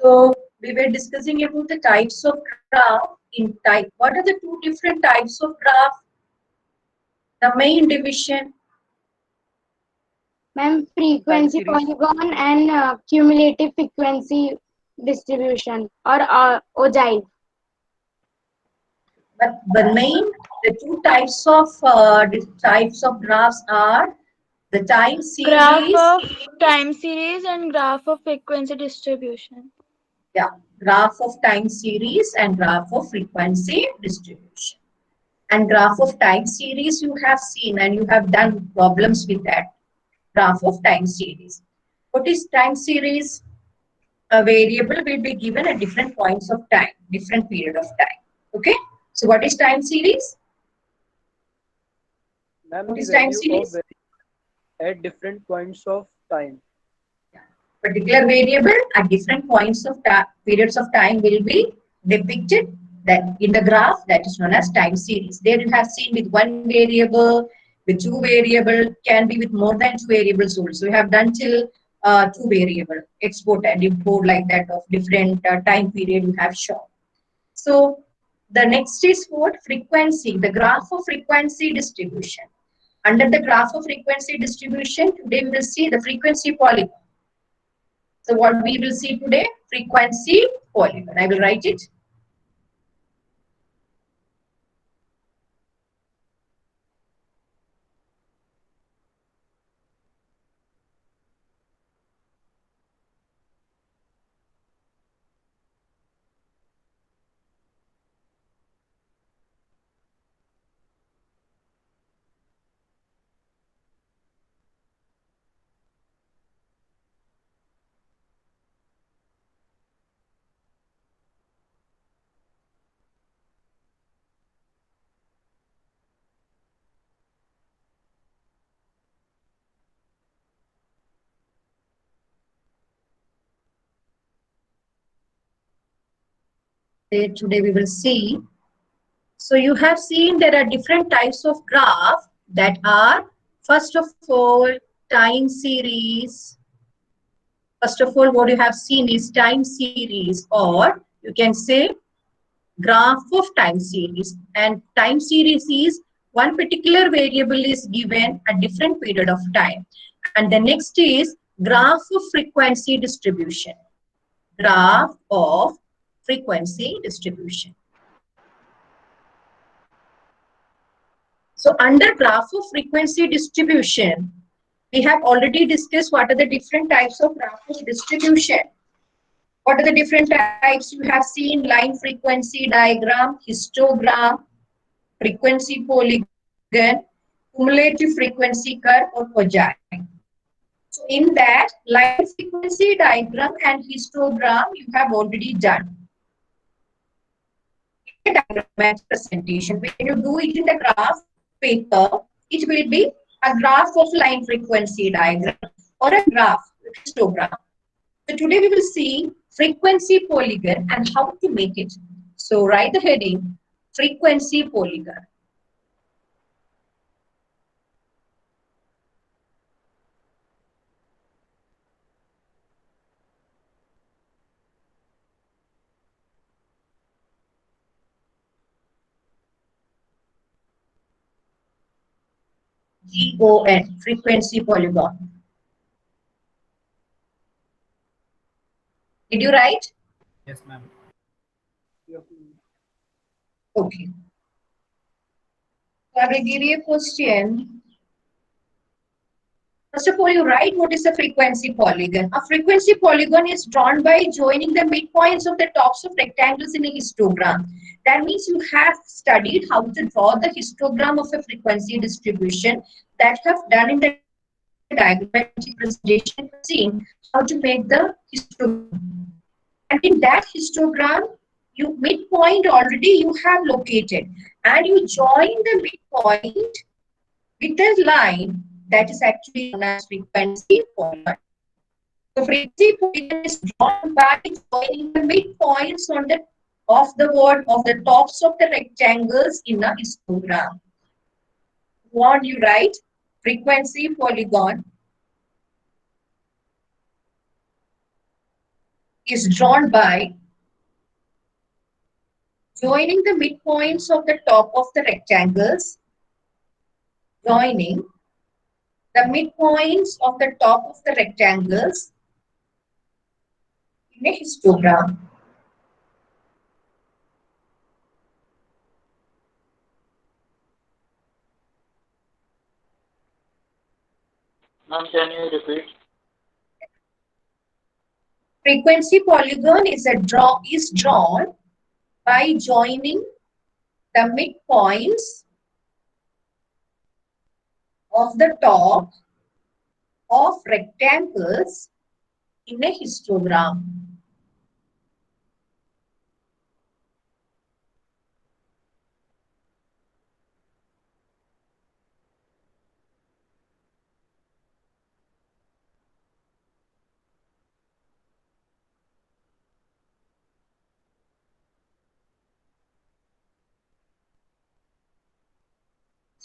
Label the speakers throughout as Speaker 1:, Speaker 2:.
Speaker 1: So we were discussing about the types of graph in type. What are the two different types of graph? The main division.
Speaker 2: Ma'am,
Speaker 3: Time
Speaker 2: frequency
Speaker 3: series.
Speaker 2: polygon and cumulative frequency distribution or ogive.
Speaker 1: But the two types of graphs are the time
Speaker 4: Graph
Speaker 1: series.
Speaker 4: of time series and graph of frequency distribution.
Speaker 1: Yeah, graph of time series and graph of frequency distribution. And graph of time series you have seen and you have done problems with that graph of time series. What is time series? A variable will be given at different points of time, different period of time. Okay. So what is time series?
Speaker 3: Ma'am,
Speaker 1: What
Speaker 3: the
Speaker 1: is time
Speaker 3: value of
Speaker 1: series?
Speaker 3: at different points of time.
Speaker 1: Particular variable at different points of periods of time will be depicted that in the graph that is known as time series. There you have seen with one variable, with two variable, can be with more than two variables also. We have done till two variable export and import like that of different time period you have shown. So the next is what? Frequency, the graph of frequency distribution. Under the graph of frequency distribution, today we will see the frequency polygon. So what we will see today, frequency polygon. I will write it. Today we will see. So you have seen there are different types of graph that are, first of all, time series. First of all, what you have seen is time series, or you can say graph of time series. And time series is one particular variable is given a different period of time. And the next is graph of frequency distribution. Graph of frequency distribution. So under graph of frequency distribution, we have already discussed what are the different types of graph of distribution. What are the different types? You have seen line frequency diagram, histogram, frequency polygon, cumulative frequency curve, or ogive. So in that, line frequency diagram and histogram you have already done. In the diagrammatic presentation, when you do it in the graph paper, it will be a graph of line frequency diagram or a graph histogram. So today we will see frequency polygon and how to make it. So write the heading frequency polygon. GON, frequency polygon. Did you write?
Speaker 5: Yes, ma'am.
Speaker 1: Okay. So I will give you a question. First of all, you write what is a frequency polygon. A frequency polygon is drawn by joining the midpoints of the tops of rectangles in a histogram. That means you have studied how to draw the histogram of a frequency distribution. That have done in the diagrammatic presentation, seen how to make the histogram. And in that histogram, you midpoint already you have located, and you join the midpoint with a line that is actually known as frequency polygon. The frequency polygon is drawn by joining the midpoints on the of the word of the tops of the rectangles in a histogram. What you write? Frequency polygon is drawn by joining the midpoints of the top of the rectangles, joining the midpoints of the top of the rectangles in a histogram.
Speaker 5: Ma'am, can you repeat?
Speaker 1: Frequency polygon is drawn by joining the midpoints of the top of rectangles in a histogram.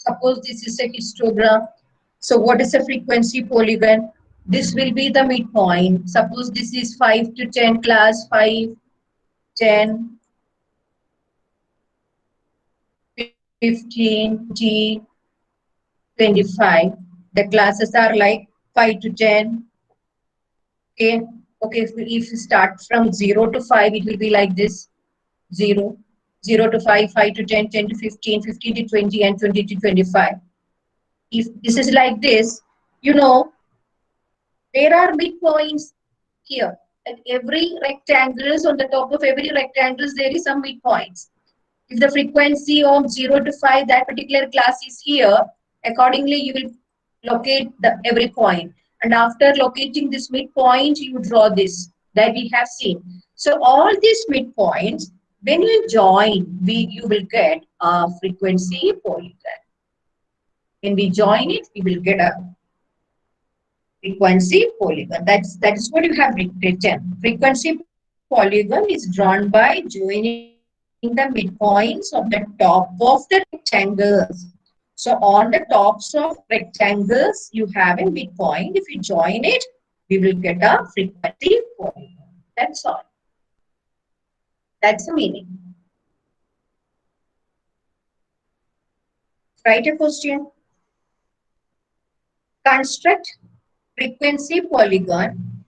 Speaker 1: Suppose this is a histogram. So what is a frequency polygon? This will be the midpoint. Suppose this is 5 to 10 class, 5, 10, 15, 20, 25. The classes are like 5 to 10. Okay, okay. If we start from 0 to 5, it will be like this: 0, 0 to 5, 5 to 10, 10 to 15, 15 to 20, and 20 to 25. If this is like this, you know, there are midpoints here. At every rectangles, on the top of every rectangles, there is some midpoints. If the frequency of 0 to 5, that particular class is here, accordingly you will locate the every point. And after locating this midpoint, you draw this that we have seen. So all these midpoints, when you join, you will get a frequency polygon. When we join it, we will get a frequency polygon. That is what you have written. Frequency polygon is drawn by joining the midpoints of the top of the rectangles. So on the tops of rectangles, you have a midpoint. If you join it, we will get a frequency polygon. That's all. That's the meaning. Write a question. Construct frequency polygon.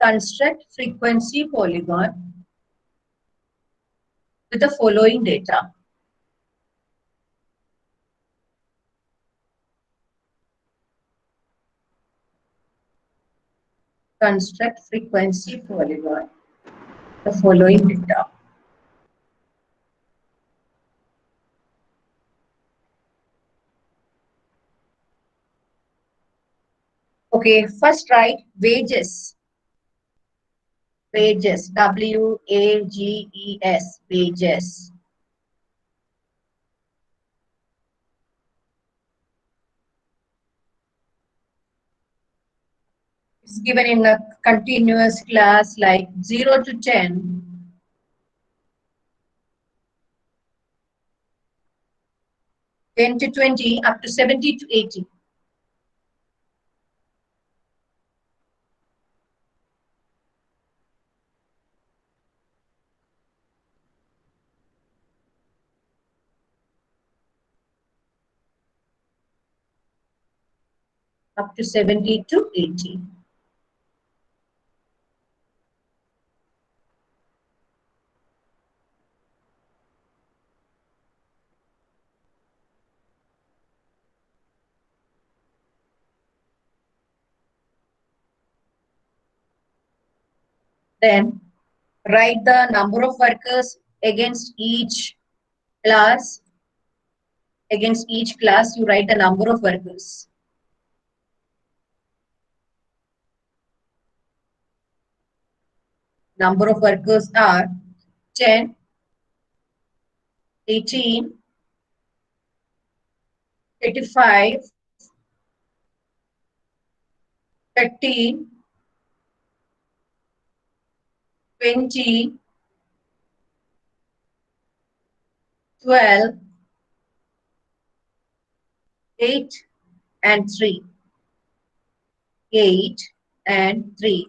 Speaker 1: Construct frequency polygon with the following data. Construct frequency polygon, the following data. Okay, first write wages. Wages, W-A-G-E-S, wages. It's given in a continuous class like 0 to 10. 10 to 20, up to 70 to 80. Up to 70 to 80. Then write the number of workers against each class. Against each class, you write the number of workers. Number of workers are 10, 18, 35, 13, 20, 12, 8, and 3. 8 and 3.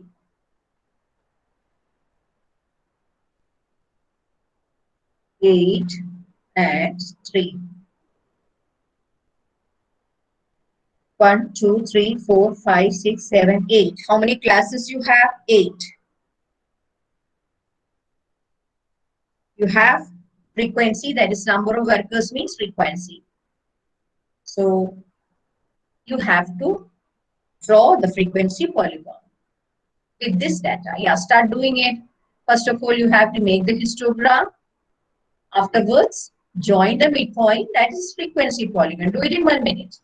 Speaker 1: 8 and 3. 1, 2, 3, 4, 5, 6, 7, 8. How many classes you have? 8. You have frequency, that is number of workers means frequency. So you have to draw the frequency polygon with this data. Yeah, start doing it. First of all, you have to make the histogram. Afterwards, join the midpoint, that is frequency polygon. Do it in 1 minute.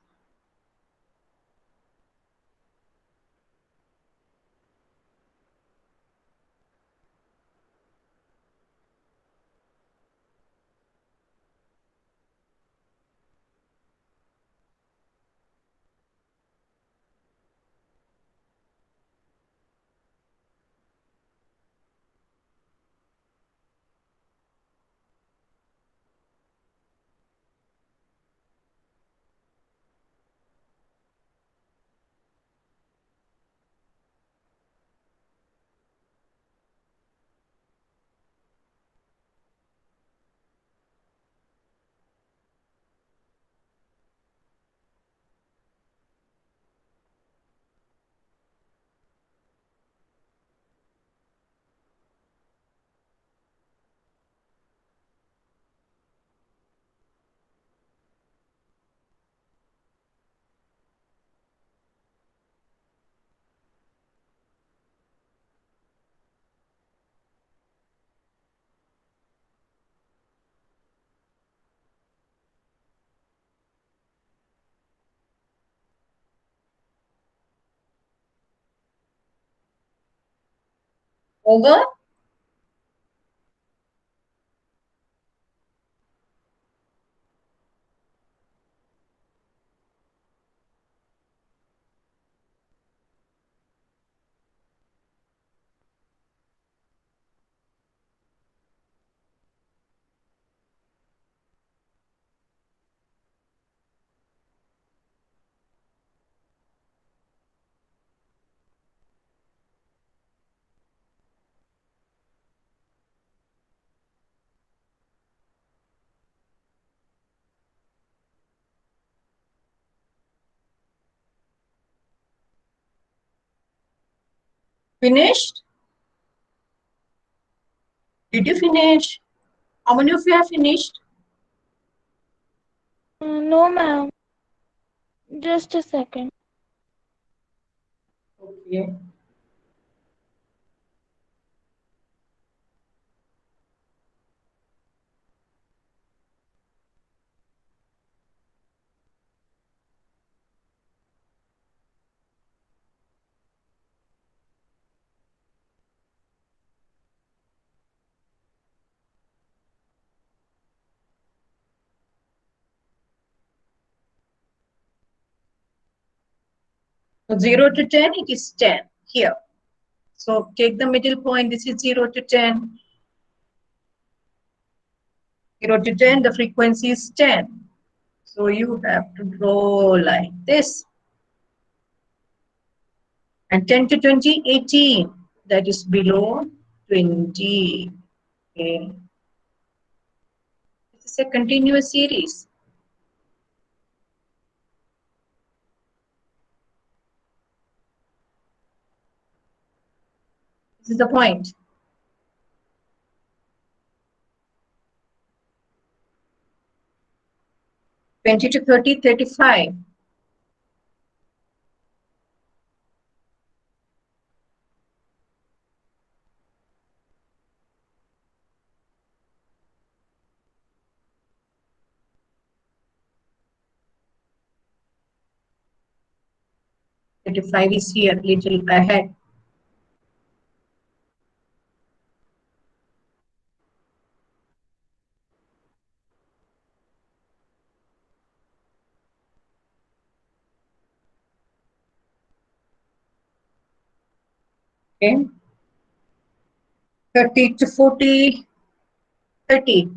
Speaker 1: Over. Finished? Did you finish? How many of you have finished?
Speaker 4: No, ma'am. Just a second.
Speaker 1: Okay. So 0 to 10, it is 10 here. So take the middle point. This is 0 to 10. 0 to 10, the frequency is 10. So you have to draw like this. And 10 to 20, 18. That is below 20. Okay. This is a continuous series. This is the point. 20 to 30, 35. Thirty-five is here, little ahead. Okay. 30 to 40, 30.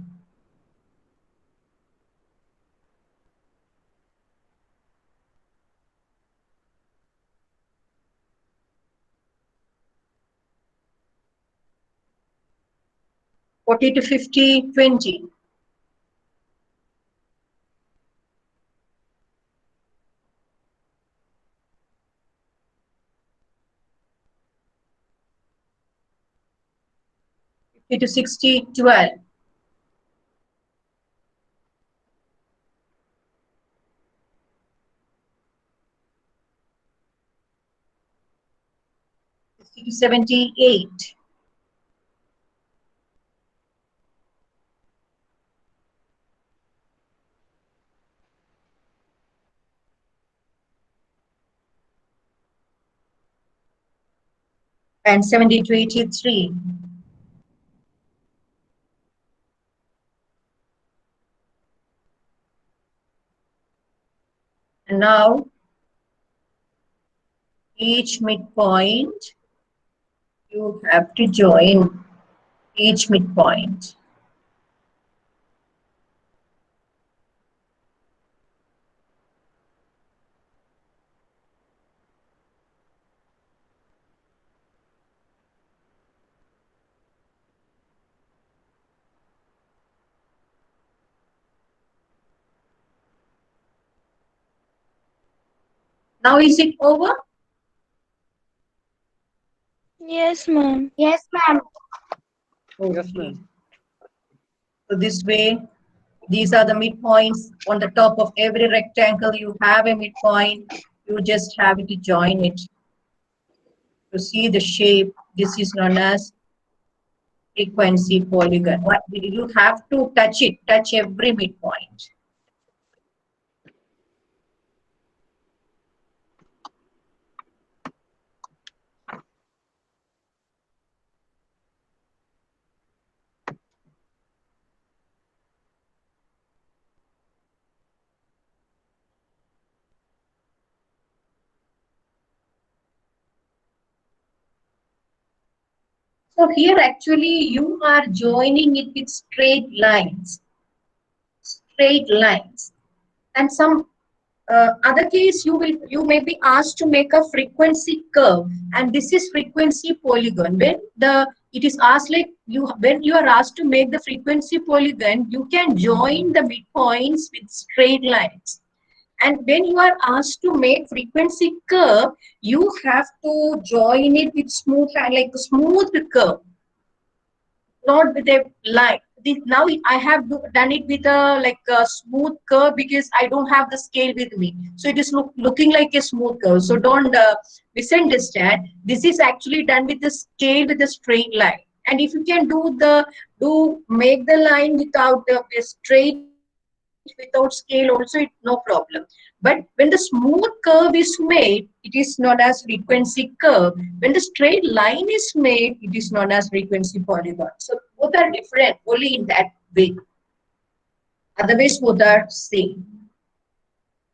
Speaker 1: 40 to 50, 20. 50 to 60, 12. To 78. And 70 to 83. And now each midpoint, you have to join each midpoint. Now is it over?
Speaker 4: Yes, ma'am.
Speaker 2: Yes, ma'am.
Speaker 3: Yes,
Speaker 1: Okay.
Speaker 3: ma'am.
Speaker 1: So this way, these are the midpoints. On the top of every rectangle, you have a midpoint. You just have to join it. To see the shape, this is known as frequency polygon. What you have to touch it, touch every midpoint. So here actually you are joining it with straight lines. Straight lines. And some other case you may be asked to make a frequency curve, and this is frequency polygon. When it is asked like when you are asked to make the frequency polygon, you can join the midpoints with straight lines. And when you are asked to make frequency curve, you have to join it with smooth, like a smooth curve, not with a line. Now I have done it with a like a smooth curve because I don't have the scale with me. So it is looking like a smooth curve. So don't misunderstand. This is actually done with the scale with a straight line. And if you can make the line without a straight, without scale also, it's no problem. But when the smooth curve is made, it is known as frequency curve. When the straight line is made, it is known as frequency polygon. So both are different only in that way. Otherwise, both are same.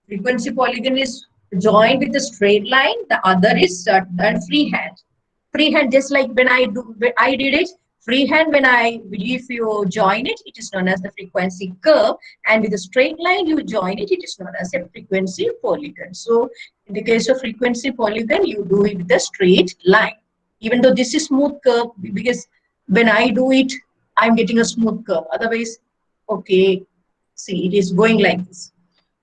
Speaker 1: Frequency polygon is joined with a straight line. The other is done freehand. Freehand, just like when I did it freehand. If you join it, it is known as the frequency curve, and with a straight line you join it, it is known as a frequency polygon. So in the case of frequency polygon, you do it with a straight line, even though this is smooth curve, because when I do it, I'm getting a smooth curve. Otherwise, okay, see, it is going like this.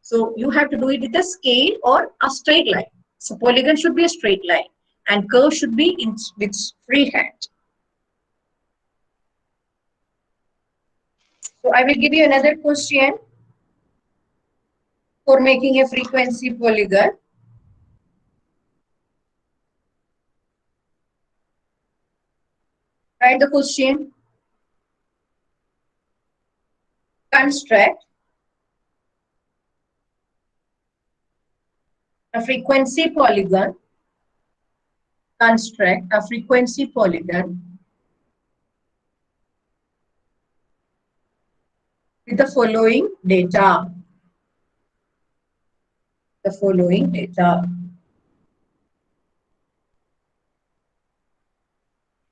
Speaker 1: So you have to do it with a scale or a straight line. So polygon should be a straight line and curve should be with freehand. So I will give you another question for making a frequency polygon. Write the question. Construct a frequency polygon. Construct a frequency polygon with the following data. The following data.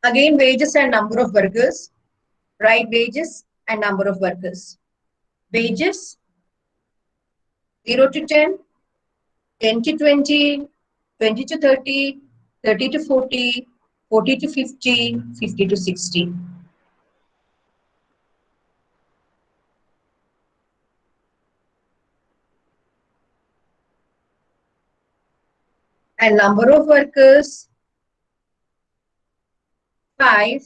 Speaker 1: Again, wages and number of workers. Write wages and number of workers. Wages 0 to 10, 10 to 20, 20 to 30, 30 to 40, 40 to 50, 50 to 60. And number of workers 5,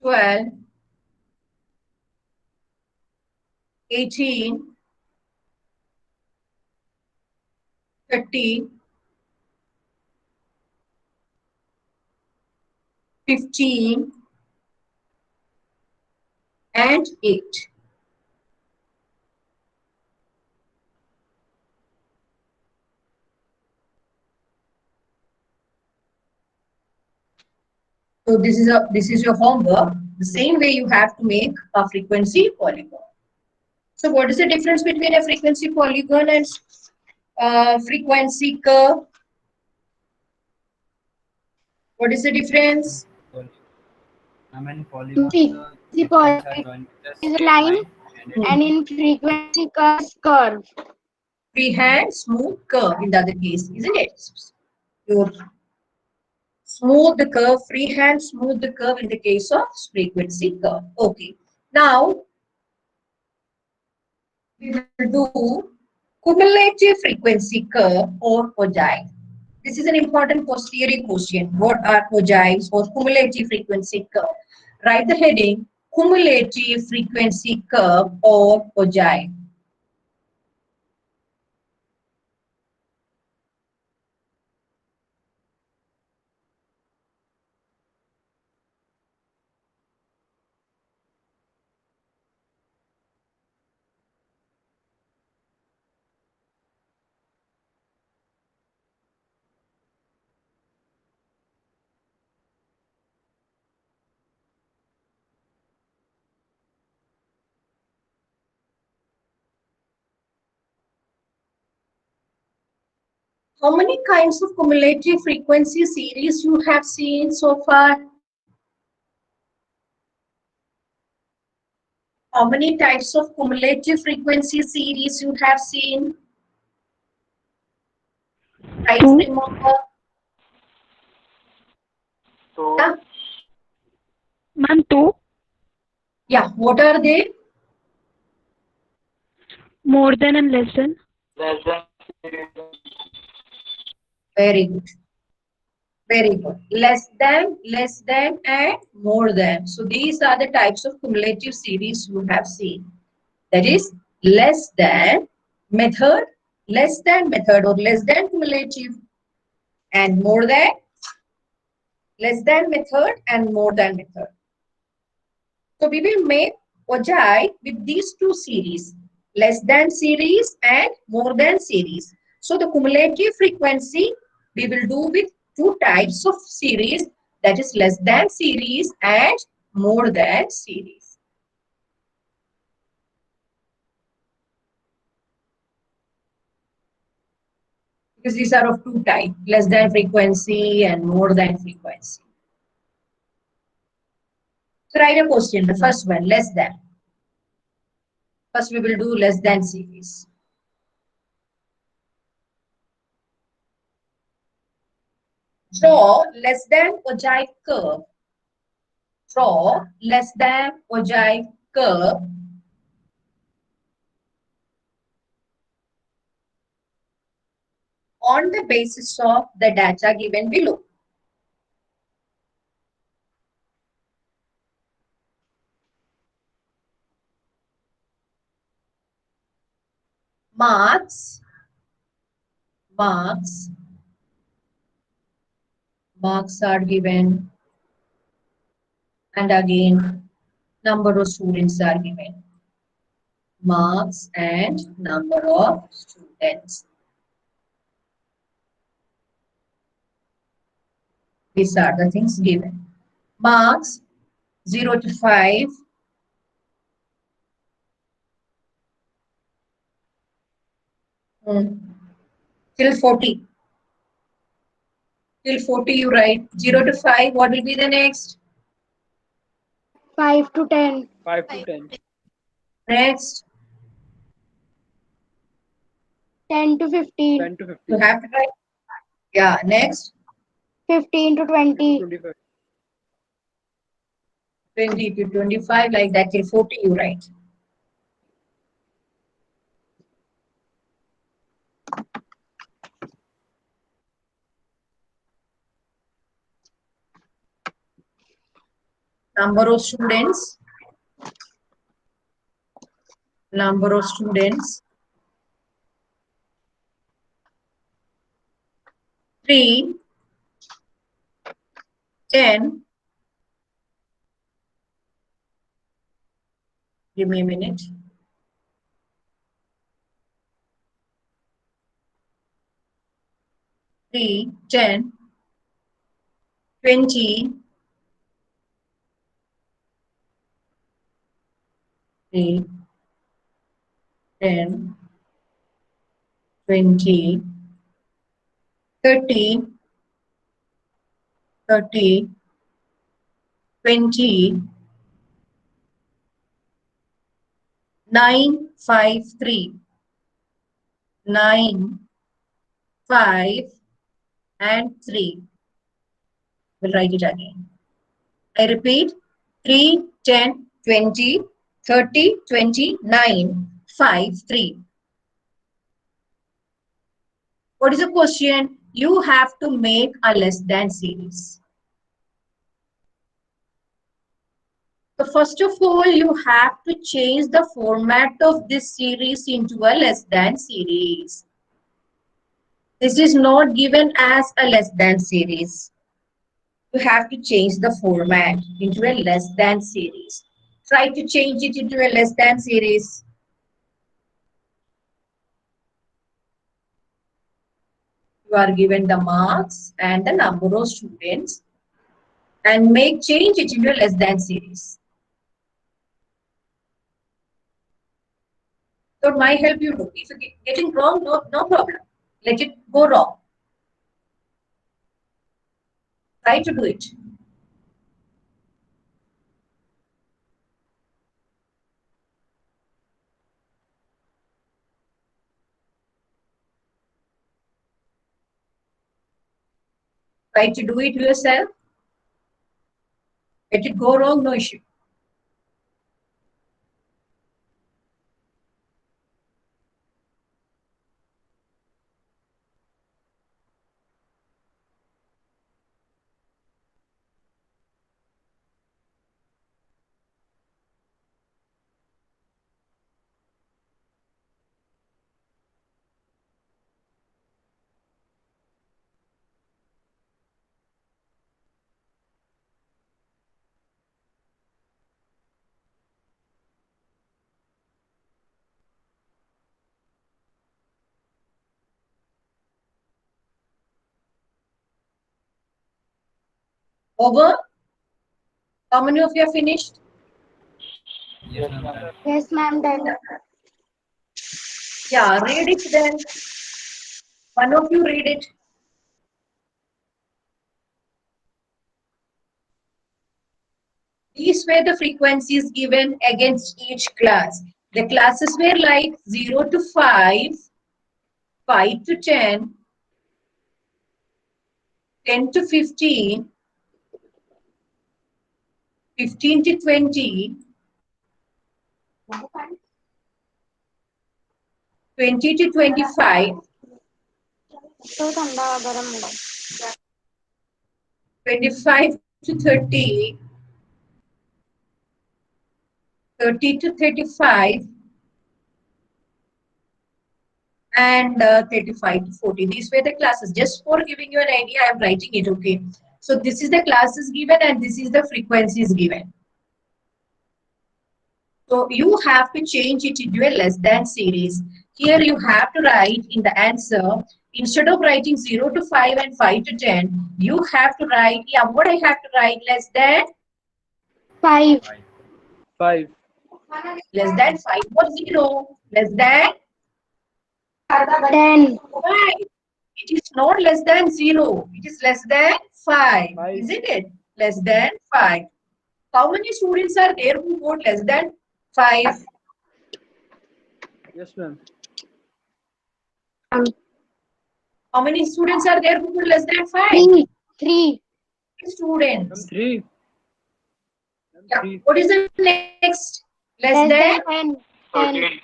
Speaker 1: 12, 18, 30, 15, and 8. So this is your homework. The same way you have to make a frequency polygon. So what is the difference between a frequency polygon and frequency curve? What is the difference?
Speaker 3: I mean, polygons,
Speaker 2: Frequency
Speaker 3: the points are
Speaker 2: polygon
Speaker 3: joined with a
Speaker 2: is a
Speaker 3: straight
Speaker 2: line,
Speaker 3: line, and it
Speaker 2: and in frequency curve.
Speaker 1: Freehand smooth curve in the other case, isn't it? Your smooth the curve, freehand smooth the curve in the case of frequency curve. Okay. Now we will do cumulative frequency curve or ogive. This is an important post-theory question. What are ogives or cumulative frequency curve? Write the heading cumulative frequency curve or ogive. How many kinds of cumulative frequency series you have seen so far? How many types of cumulative frequency series you have seen? Try to remember.
Speaker 5: So,
Speaker 1: Yeah.
Speaker 4: Ma'am, two.
Speaker 1: Yeah, what are they?
Speaker 4: More than and less than.
Speaker 5: less than
Speaker 1: Very good. Very good. Less than, and more than. So these are the types of cumulative series you have seen. That is less than method or less than cumulative, and more than less than method and more than method. So we will make ogive with these two series, less than series and more than series. So the cumulative frequency we will do with two types of series, that is less than series and more than series. Because these are of two types, less than frequency and more than frequency. So write a question, the first one, less than. First we will do less than series. Draw less than ogive curve. Draw less than ogive curve on the basis of the data given below. Marks are given, and again number of students are given. Marks and number of students. These are the things given. Marks 0 to 5. Till 40. Till 40 you write. 0 to 5, what will be the next?
Speaker 2: 5 to 10.
Speaker 3: 5 to 10.
Speaker 1: Next.
Speaker 2: 10 to 15.
Speaker 3: 10 to
Speaker 1: You
Speaker 3: 15.
Speaker 1: have to write. Yeah, next.
Speaker 2: 15 to 20.
Speaker 3: 25.
Speaker 1: 20 to 25, like that till 40 you write. Number of students. Number of students. 3, 10. Give me a minute. 3, 10, 20, 3, 10, 20, 30, 30, 20, 9, 5, 3, 9, 5, and 3. We'll write it again. I repeat, 3, 10, 20, 30, 29, 5, 3. What is the question? You have to make a less than series. So first of all, you have to change the format of this series into a less than series. This is not given as a less than series. You have to change the format into a less than series. Try to change it into a less than series. You are given the marks and the number of students and change it into a less than series. So it might help you do. If you get it wrong, no problem. Let it go wrong. Try to do it. Try to do it yourself. Let it go wrong, no issue. Over? How many of you have finished?
Speaker 3: Yes, ma'am.
Speaker 2: Yes, ma'am. Done.
Speaker 1: Yeah, read it then. One of you read it. These were the frequencies given against each class. The classes were like 0 to 5, 5 to 10, 10 to 15, 15 to 20, 20 to 25,
Speaker 2: तो ठंडा गरम होगा
Speaker 1: 25 to 30, 30 to 35, and 35 to 40. These were the classes. Just for giving you an idea, I am writing it, okay? So this is the classes given and this is the frequencies given. So you have to change it into a less than series. Here you have to write in the answer, instead of writing 0 to 5 and 5 to 10, you have to write, yeah, what I have to write, less than?
Speaker 2: 5.
Speaker 3: 5.
Speaker 1: Less than 5 or 0. Less than?
Speaker 2: 10.
Speaker 1: 5. It is not less than 0. It is less than 5.
Speaker 3: 5.
Speaker 1: Isn't it? Less than 5. How many students are there who got less than 5?
Speaker 3: Yes, ma'am.
Speaker 1: How many students are there who got less than 5?
Speaker 2: 3. 3.
Speaker 1: Students.
Speaker 3: 3.
Speaker 1: Yeah.
Speaker 3: 3.
Speaker 1: What is the next? Less
Speaker 2: Less
Speaker 1: than?
Speaker 2: than 10.
Speaker 5: 13.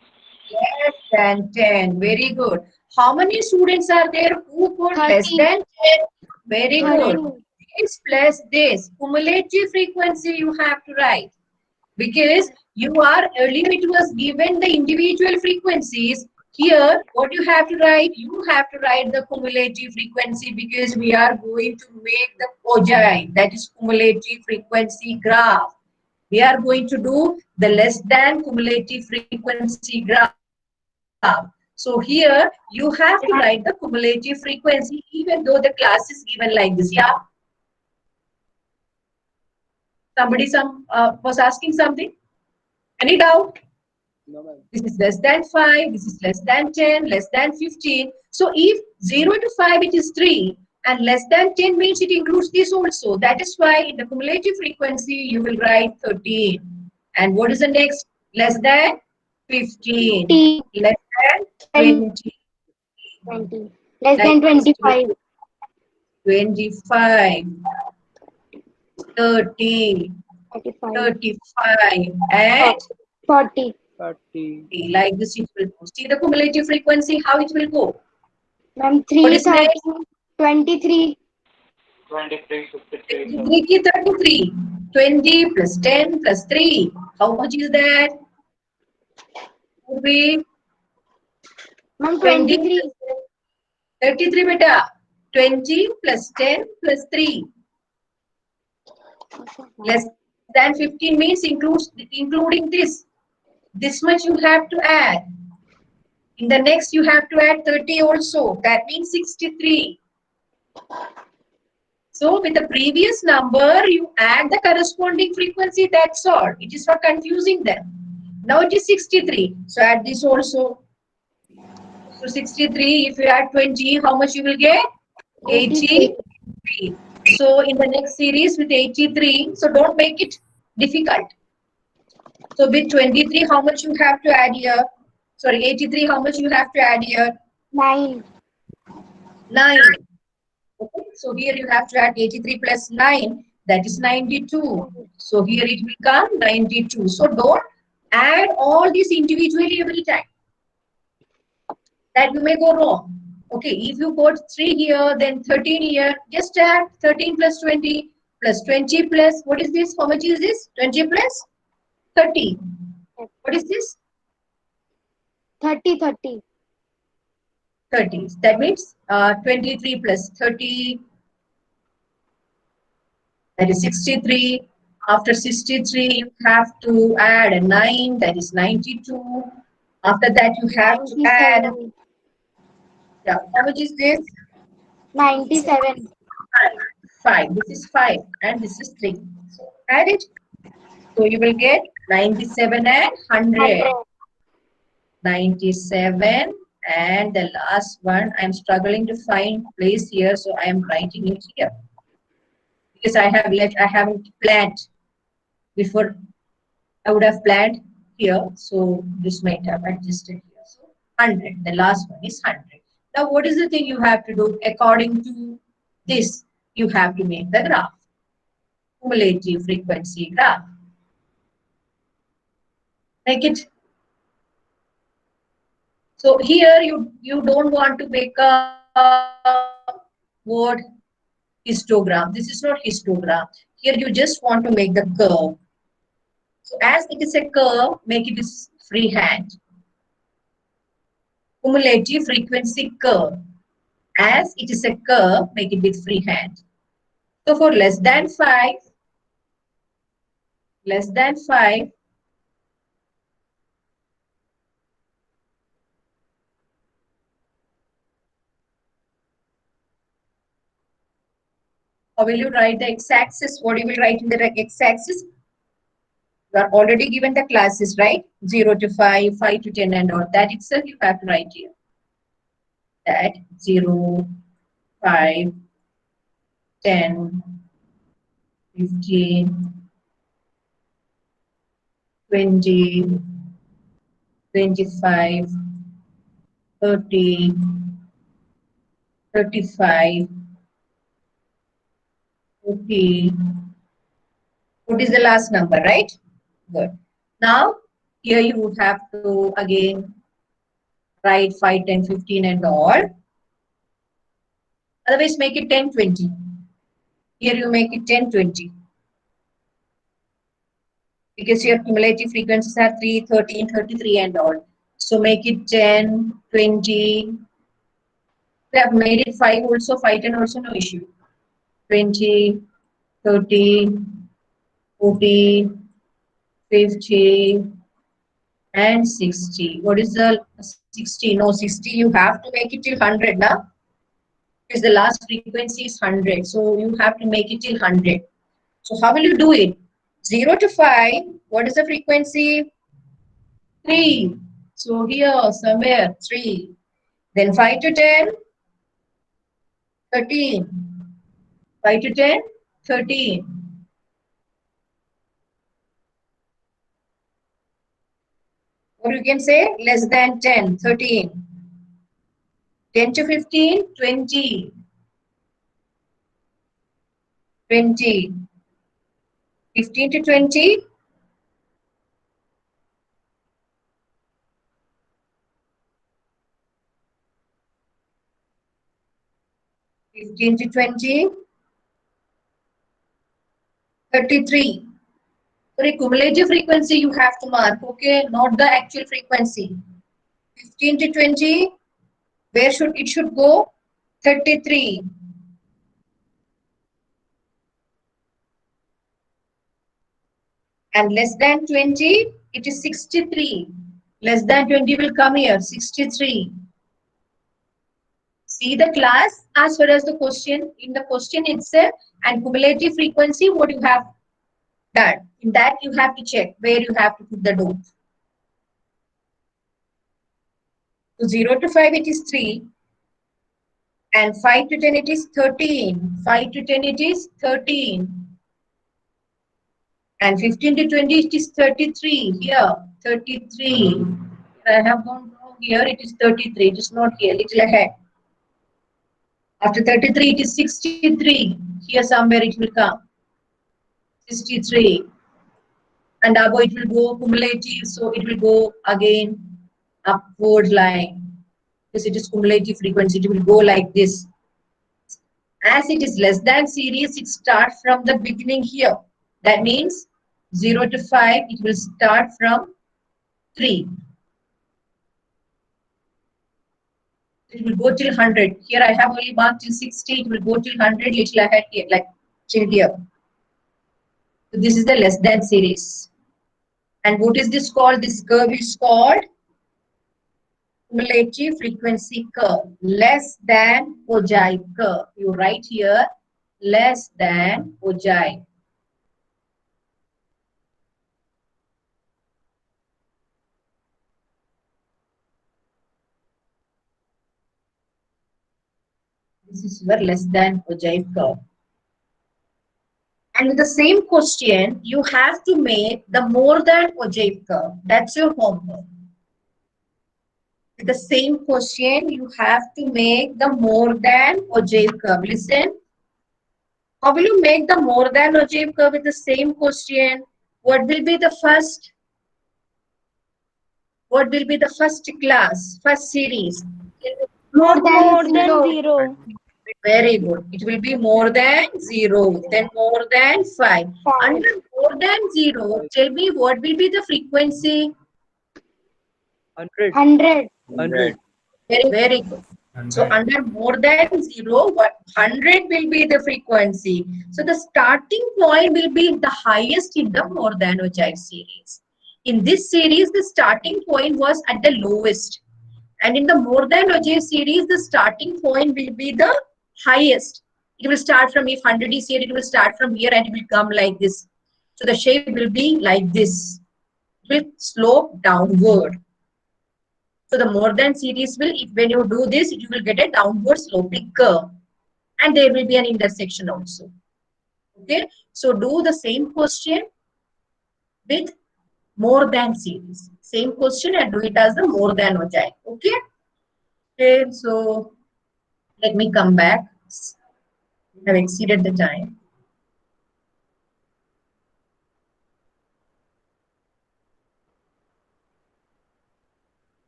Speaker 1: Less than 10. Very good. How many students are there who got
Speaker 2: 30.
Speaker 1: less than 10? Very good.
Speaker 2: 30.
Speaker 1: this plus this. Cumulative frequency you have to write. Because you are earlier it was given the individual frequencies. Here, what you have to write? You have to write the cumulative frequency because we are going to make the POJI, that is cumulative frequency graph. We are going to do the less than cumulative frequency graph. So here you have to write the cumulative frequency even though the class is given like this. Yeah. Somebody was asking something? Any doubt?
Speaker 3: No, ma'am.
Speaker 1: This is less than 5, this is less than 10, less than 15. So if 0 to 5 it is 3 and less than 10 means it includes this also. That is why in the cumulative frequency you will write 13. And what is the next? Less than 15.
Speaker 2: 20.
Speaker 1: Less than 20.
Speaker 2: 20. Less than 25.
Speaker 1: 25. 30.
Speaker 2: 35.
Speaker 1: 35. And
Speaker 2: 40.
Speaker 3: 30.
Speaker 1: like this it will go. See the cumulative frequency, how it will go.
Speaker 2: Ma'am,
Speaker 1: What
Speaker 2: 3,
Speaker 1: is
Speaker 2: 30,
Speaker 1: next?
Speaker 2: 23.
Speaker 5: 23, 53,
Speaker 1: 33. 20 plus 10 plus 3. How much is that? Would be
Speaker 2: Ma'am,
Speaker 1: 20
Speaker 2: 23.
Speaker 1: plus 33 beta. 20 plus 10 plus 3. Less than 15 means including this. This much you have to add. In the next you have to add 30 also. That means 63. So with the previous number, you add the corresponding frequency, that's all. It is not confusing them. Now it is 63. So add this also. So 63, if you add 20, how much you will get? 83. So in the next series with 83, so don't make it difficult. So with 23, how much you have to add here? Sorry, 83, how much you have to add here?
Speaker 2: 9.
Speaker 1: 9. Okay, so here you have to add 83 plus 9, that is 92. So here it will come 92. So don't add all these individually every time. That you may go wrong. Okay, if you put 3 here, then 13 here, just add 13 plus 20 plus 20 plus, what is this? How much is this? 20 plus 30. What is this?
Speaker 2: 30, 30.
Speaker 1: 30. That means 23 plus 30. That is 63. After 63, you have to add a 9. That is 92. After that, you have to add.
Speaker 2: 97.
Speaker 1: Yeah, how much is this?
Speaker 2: 97.
Speaker 1: 5. This is 5. And this is 3. So add it. So you will get 97 and 100. 97 and the last one. I'm struggling to find place here, so I am writing it here because I haven't planned before. I would have planned here, so this might have adjusted here. So 100, the last one is 100. Now what is the thing you have to do? According to this, you have to make the graph, cumulative frequency graph. Make it. So here you don't want to make a word histogram. This is not histogram. Here you just want to make the curve. So as it is a curve, make it is freehand. Cumulative frequency curve. As it is a curve, make it with freehand. So for less than 5, how will you write the x-axis? What you will write in the x-axis? You are already given the classes, right? 0 to 5, 5 to 10 and all. That itself you have to write here. That 0, 5, 10, 15, 20, 25, 30, 35, 40. What is the last number, right? Good. Now, here you would have to again write 5, 10, 15 and all. Otherwise, make it 10, 20. Here you make it 10, 20. Because your cumulative frequencies are 3, 13, 33 and all. So make it 10, 20. They have made it 5 also, 5, 10 also, no issue. 20, 30, 40, 50, and 60. What is the 60? No, 60 you have to make it till 100 now. Because the last frequency is 100. So you have to make it till 100. So how will you do it? 0 to 5, what is the frequency? 3. So here somewhere 3. Then 5 to 10, 13. 5 to 10, 13. Or you can say less than 10, 13. 10 to 15, 20. 20. 15 to 20, 15 to 20, 33. Sorry, cumulative frequency you have to mark, okay, not the actual frequency. 15 to 20, where should it should go? 33. And less than 20, it is 63. Less than 20 will come here, 63. See the class as far as the question, in the question itself, and cumulative frequency, what you have done. In that you have to check where you have to put the dot. So 0 to 5 it is 3. And 5 to 10 it is 13. 5 to 10 it is 13. And 15 to 20 it is 33. Here, 33. I have gone wrong here, it is 33. It is not here, little ahead. After 33 it is 63. Here somewhere it will come. 63. And above it will go cumulative, so it will go again upward line. Because it is cumulative frequency, it will go like this. As it is less than series, it starts from the beginning here. That means 0 to 5, it will start from 3. It will go till 100. Here I have only marked till 60, it will go till 100, little ahead here, like till here. So this is the less than series. And what is this called? This curve is called cumulative frequency curve. Less than ogive curve. You write here less than ogive. This is your less than ogive curve. And with the same question, you have to make the more than ogive curve. That's your homework. With the same question, you have to make the more than ogive curve. Listen. How will you make the more than ogive curve with the same question? What will be the first? What will be the first class, first series?
Speaker 2: More than
Speaker 4: More than
Speaker 2: 0.
Speaker 4: 0.
Speaker 1: Very good. It will be more than 0, then more than 5. Under more than 0, tell me what will be the frequency?
Speaker 3: 100.
Speaker 2: 100.
Speaker 3: 100.
Speaker 1: Very, very good. So under more than 0, 100 will be the frequency. So the starting point will be the highest in the more than ogive series. In this series, the starting point was at the lowest. And in the more than ogive series, the starting point will be the highest. It will start from, if 100 is here, it will start from here and it will come like this. So the shape will be like this. It will slope downward. So the more than series will, if when you do this, you will get a downward sloping curve. And there will be an intersection also. Okay. So do the same question with more than series. Same question and do it as the more than ogive. Okay. Okay. So let me come back. I have exceeded the time.